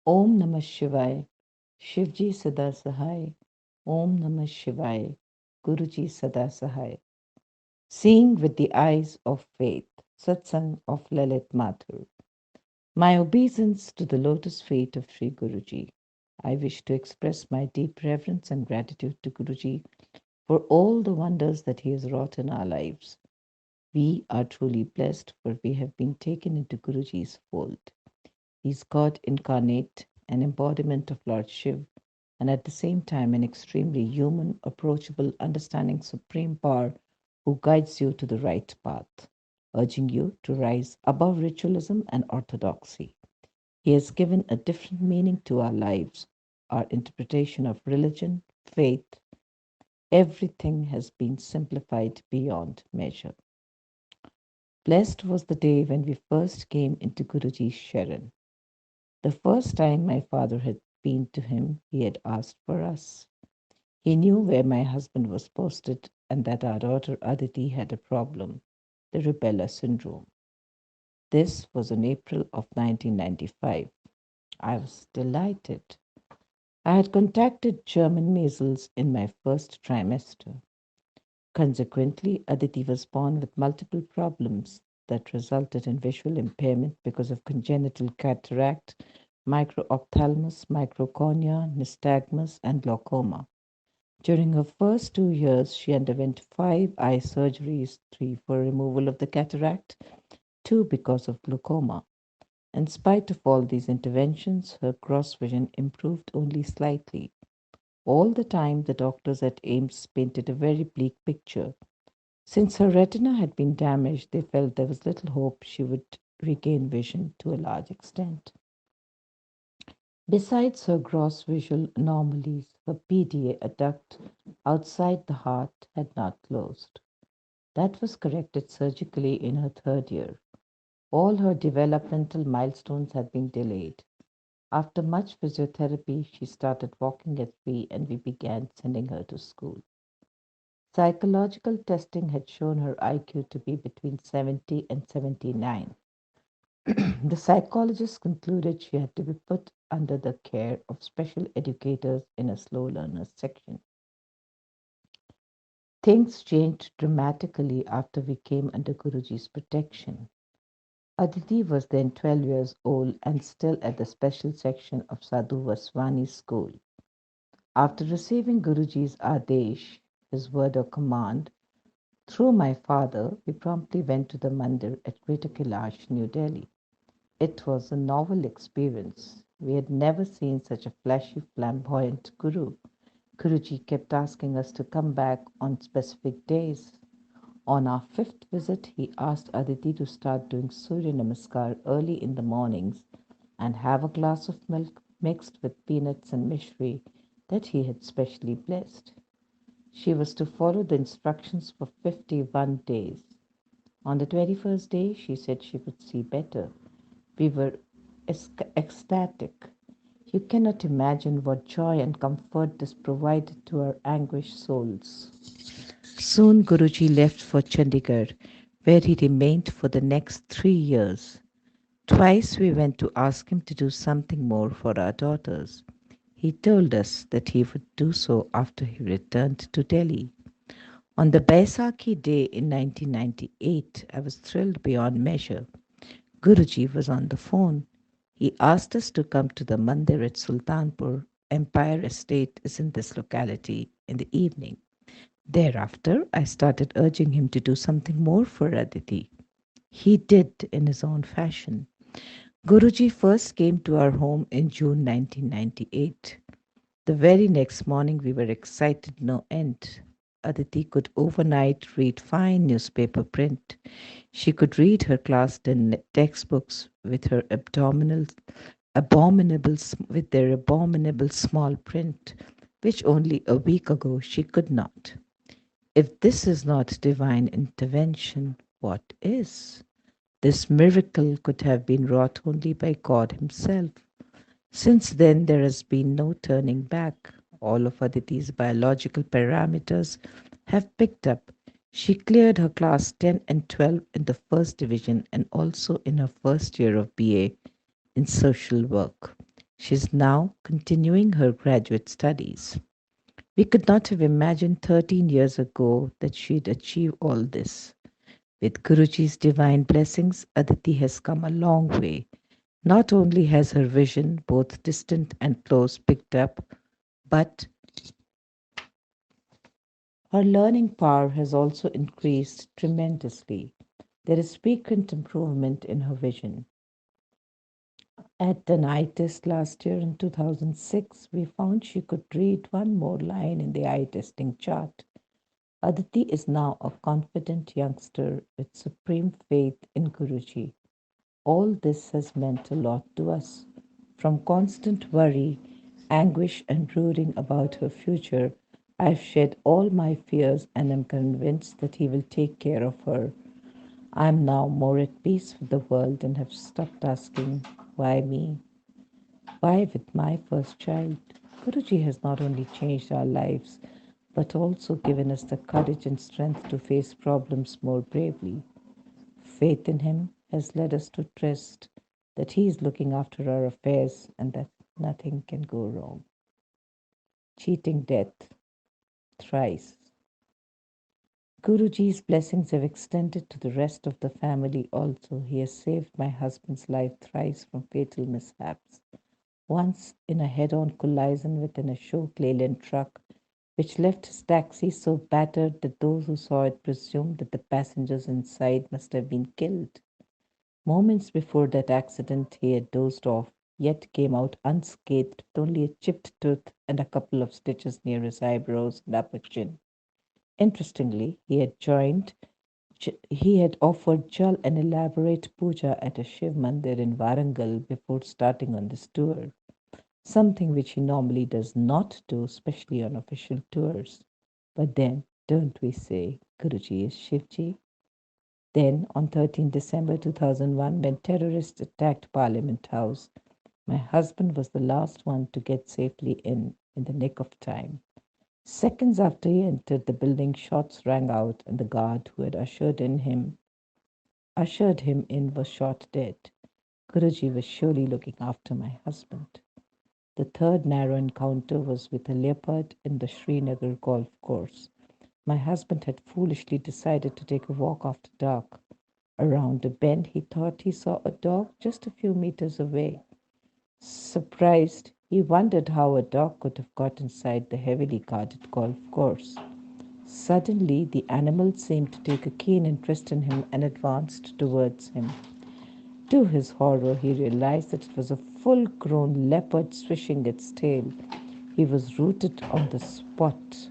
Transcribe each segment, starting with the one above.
Om Namah Shivaya. Shivji Sada Sahai. Om Namah Shivaya. Guruji Sada Sahai. Seeing with the eyes of faith. Satsang of LALIT MATHUR. My obeisance to the lotus feet of Sri Guruji. I wish to express my deep reverence and gratitude to Guruji for all the wonders that he has wrought in our lives. We are truly blessed, for we have been taken into Guruji's fold. He is God incarnate, an embodiment of Lord Shiv, and at the same time an extremely human, approachable, understanding supreme power who guides you to the right path, urging you to rise above ritualism and orthodoxy. He has given a different meaning to our lives, our interpretation of religion, faith. Everything has been simplified beyond measure. Blessed was the day when we first came into Guruji's Sharan. The first time my father had been to him, he had asked for us. He knew where my husband was posted and that our daughter Aditi had a problem, the rubella syndrome. This was in April of 1995. I was delighted. I had contracted German measles in my first trimester. Consequently, Aditi was born with multiple problems that resulted in visual impairment because of congenital cataract, microphthalmos, microcornea, nystagmus, and glaucoma. During her first 2 years, she underwent 5 eye surgeries, 3 for removal of the cataract, 2 because of glaucoma. In spite of all these interventions, her gross vision improved only slightly. All the time, the doctors at Ames painted a very bleak picture. Since her retina had been damaged, they felt there was little hope she would regain vision to a large extent. Besides her gross visual anomalies, her PDA, a duct outside the heart, had not closed. That was corrected surgically in her third year. All her developmental milestones had been delayed. After much physiotherapy, she started walking at 3 and we began sending her to school. Psychological testing had shown her IQ to be between 70 and 79. The psychologist concluded she had to be put under the care of special educators in a slow learners section. Things changed dramatically after we came under Guruji's protection. Aditi was then 12 years old and still at the special section of Sadhu Vaswani's school. After receiving Guruji's Adesh, his word or command, through my father, we promptly went to the mandir at Greater Kailash, New Delhi. It was a novel experience. We had never seen such a flashy, flamboyant guru. Guruji kept asking us to come back on specific days. On our fifth visit, he asked Aditi to start doing Surya Namaskar early in the mornings and have a glass of milk mixed with peanuts and mishri that he had specially blessed. She was to follow the instructions for 51 days. On the 21st day, she said she would see better. We were ecstatic. You cannot imagine what joy and comfort this provided to our anguished souls. Soon Guruji left for Chandigarh, where he remained for the next 3 years. Twice we went to ask him to do something more for our daughters. He told us that he would do so after he returned to Delhi. On the Baisakhi day in 1998, I was thrilled beyond measure. Guruji was on the phone. He asked us to come to the mandir at Sultanpur. Empire Estate is in this locality in the evening. Thereafter, I started urging him to do something more for Aditi. He did in his own fashion. Guruji first came to our home in June 1998. The very next morning, we were excited no end. Aditi could overnight read fine newspaper print. She could read her class textbooks with her with their abominable small print, which only a week ago she could not. If this is not divine intervention, what is? This miracle could have been wrought only by God Himself. Since then, there has been no turning back. All of Aditi's biological parameters have picked up. She cleared her class 10 and 12 in the first division and also in her first year of BA in social work. She's now continuing her graduate studies. We could not have imagined 13 years ago that she'd achieve all this. With Guruji's divine blessings, Aditi has come a long way. Not only has her vision, both distant and close, picked up, but her learning power has also increased tremendously. There is frequent improvement in her vision. At an eye test last year in 2006, we found she could read one more line in the eye testing chart. Aditi is now a confident youngster with supreme faith in Guruji. All this has meant a lot to us. From constant worry, anguish, and brooding about her future, I've shed all my fears and am convinced that he will take care of her. I am now more at peace with the world and have stopped asking, why me? Why with my first child? Guruji has not only changed our lives, but also given us the courage and strength to face problems more bravely. Faith in him has led us to trust that he is looking after our affairs and that nothing can go wrong. Cheating death thrice. Guruji's blessings have extended to the rest of the family also. He has saved my husband's life thrice from fatal mishaps. Once in a head on collision with an Ashok Leyland truck, which left his taxi so battered that those who saw it presumed that the passengers inside must have been killed. Moments before that accident, he had dozed off, yet came out unscathed with only a chipped tooth and a couple of stitches near his eyebrows and upper chin. Interestingly, he had offered Jal an elaborate puja at a Shiv mandir in Warangal before starting on this tour, something which he normally does not do, especially on official tours. But then, don't we say, Guruji is Shivji? Then, on 13 December 2001, when terrorists attacked Parliament House, my husband was the last one to get safely in the nick of time. Seconds after he entered the building, shots rang out, and the guard who had ushered him in was shot dead. Guruji was surely looking after my husband. The third narrow encounter was with a leopard in the Srinagar golf course. My husband had foolishly decided to take a walk after dark. Around a bend, he thought he saw a dog just a few meters away. Surprised, he wondered how a dog could have got inside the heavily guarded golf course. Suddenly, the animal seemed to take a keen interest in him and advanced towards him. To his horror, he realized that it was a full grown leopard swishing its tail. He was rooted on the spot.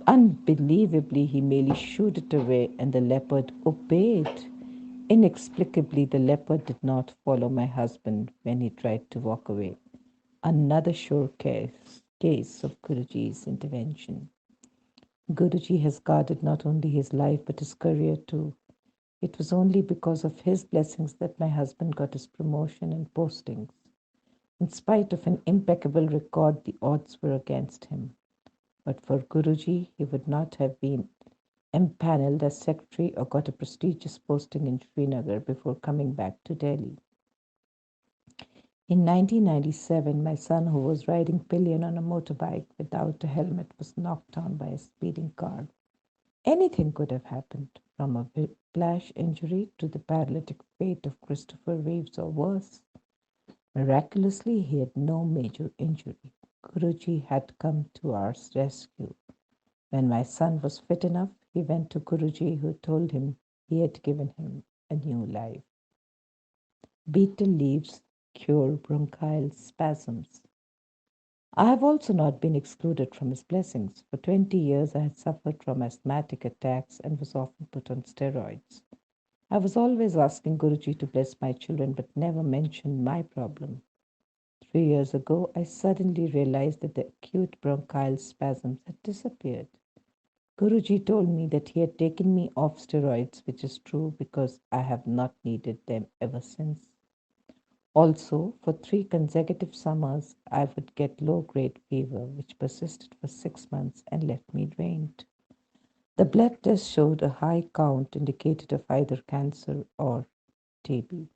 Unbelievably, he merely shooed it away, and the leopard obeyed. Inexplicably, the leopard did not follow my husband when he tried to walk away. Another sure case of Guruji's intervention. Guruji has guarded not only his life but his career too. It was only because of his blessings that my husband got his promotion and postings. In spite of an impeccable record, the odds were against him. But for Guruji, he would not have been empaneled as secretary or got a prestigious posting in Srinagar before coming back to Delhi. In 1997, my son, who was riding pillion on a motorbike without a helmet, was knocked down by a speeding car. Anything could have happened, from a whiplash injury to the paralytic fate of Christopher Reeves or worse. Miraculously, he had no major injury. Guruji had come to our rescue. When my son was fit enough, he went to Guruji, who told him he had given him a new life. Betel leaves cure bronchial spasms. I have also not been excluded from his blessings. For 20 years, I had suffered from asthmatic attacks and was often put on steroids. I was always asking Guruji to bless my children, but never mentioned my problem. 3 years ago, I suddenly realized that the acute bronchial spasms had disappeared. Guruji told me that he had taken me off steroids, which is true because I have not needed them ever since. Also, for 3 consecutive summers, I would get low-grade fever, which persisted for 6 months and left me drained. The blood test showed a high count indicated of either cancer or TB.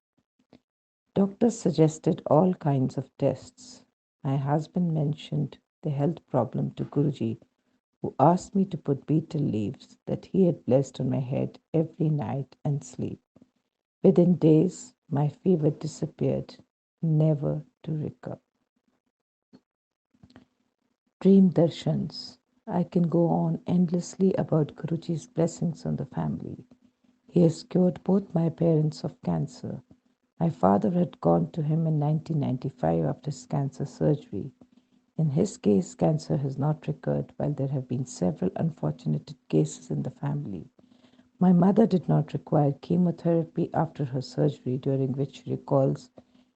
Doctors suggested all kinds of tests. My husband mentioned the health problem to Guruji, who asked me to put betel leaves that he had blessed on my head every night and sleep. Within days, my fever disappeared, never to recur. Dream darshans. I can go on endlessly about Guruji's blessings on the family. He has cured both my parents of cancer. My father had gone to him in 1995 after his cancer surgery. In his case, cancer has not recurred, while there have been several unfortunate cases in the family. My mother did not require chemotherapy after her surgery, during which she recalls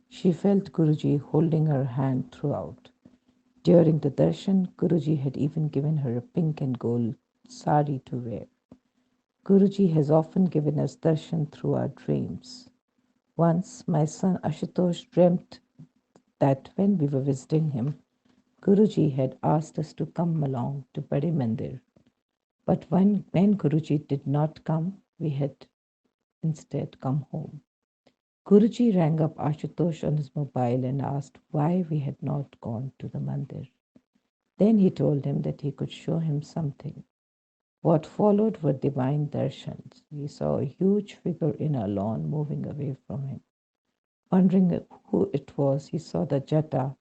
she felt Guruji holding her hand throughout. During the darshan, Guruji had even given her a pink and gold sari to wear. Guruji has often given us darshan through our dreams. Once, my son Ashutosh dreamt that when we were visiting him, Guruji had asked us to come along to Bade Mandir. But when Guruji did not come, we had instead come home. Guruji rang up Ashutosh on his mobile and asked why we had not gone to the mandir. Then he told him that he could show him something. What followed were divine darshans. He saw a huge figure in a lawn moving away from him. Wondering who it was, he saw the jata,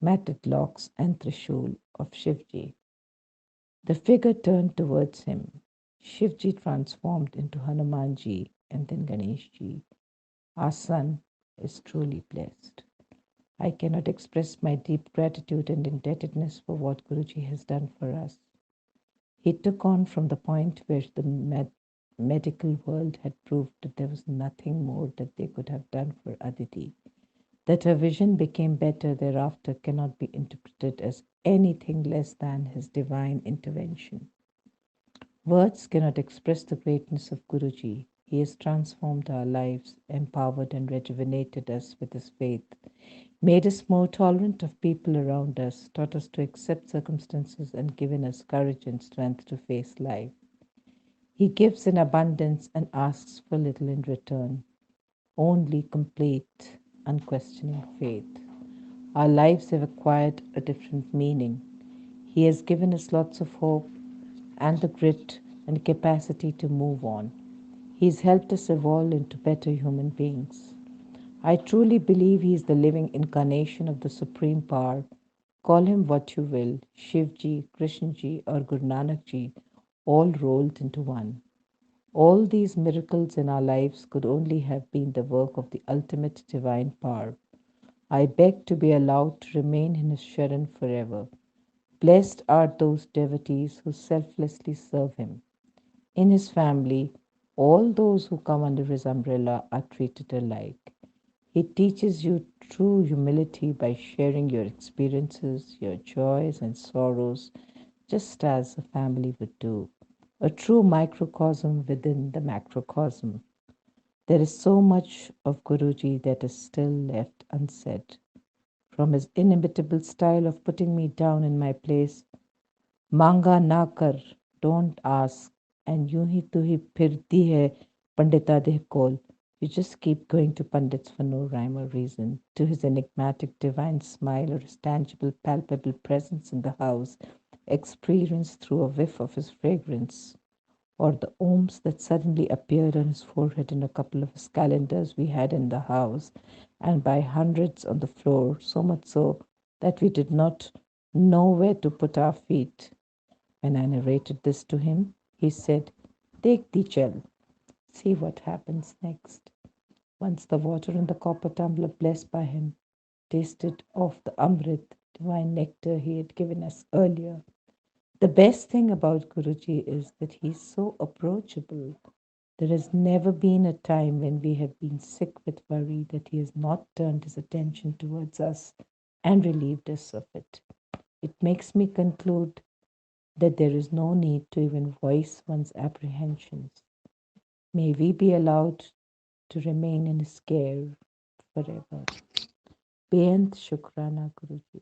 matted locks, and trishul of Shivji. The figure turned towards him. Shivji transformed into Hanumanji and then Ganeshji. Our son is truly blessed. I cannot express my deep gratitude and indebtedness for what Guruji has done for us. He took on from the point where the medical world had proved that there was nothing more that they could have done for Aditi. That her vision became better thereafter cannot be interpreted as anything less than his divine intervention. Words cannot express the greatness of Guruji. He has transformed our lives, empowered and rejuvenated us with his faith, made us more tolerant of people around us, taught us to accept circumstances, and given us courage and strength to face life. He gives in abundance and asks for little in return, only complete, unquestioning faith. Our lives have acquired a different meaning. He has given us lots of hope and the grit and capacity to move on. He's helped us evolve into better human beings. I truly believe he is the living incarnation of the Supreme Power. Call him what you will, Shivji, Krishnji, or Guru Nanak Ji, all rolled into one. All these miracles in our lives could only have been the work of the ultimate divine power. I beg to be allowed to remain in his Sharan forever. Blessed are those devotees who selflessly serve him. In his family, all those who come under his umbrella are treated alike. He teaches you true humility by sharing your experiences, your joys and sorrows, just as a family would do. A true microcosm within the macrocosm. There is so much of Guruji that is still left unsaid. From his inimitable style of putting me down in my place, Manga na kar, don't ask, and यूं ही तू ही फिरती है पंडितादेह कोल. You just keep going to pundits for no rhyme or reason. To his enigmatic divine smile or his tangible, palpable presence in the house, experienced through a whiff of his fragrance, or the ohms that suddenly appeared on his forehead in a couple of his calendars we had in the house, and by hundreds on the floor, so much so that we did not know where to put our feet. When I narrated this to him, he said, Take the gel, see what happens next. Once the water in the copper tumbler blessed by him tasted of the Amrit, divine nectar he had given us earlier. The best thing about Guruji is that he's so approachable. There has never been a time when we have been sick with worry that he has not turned his attention towards us and relieved us of it. It makes me conclude that there is no need to even voice one's apprehensions. May we be allowed to remain in his care forever. Beyond Shukrana Guruji.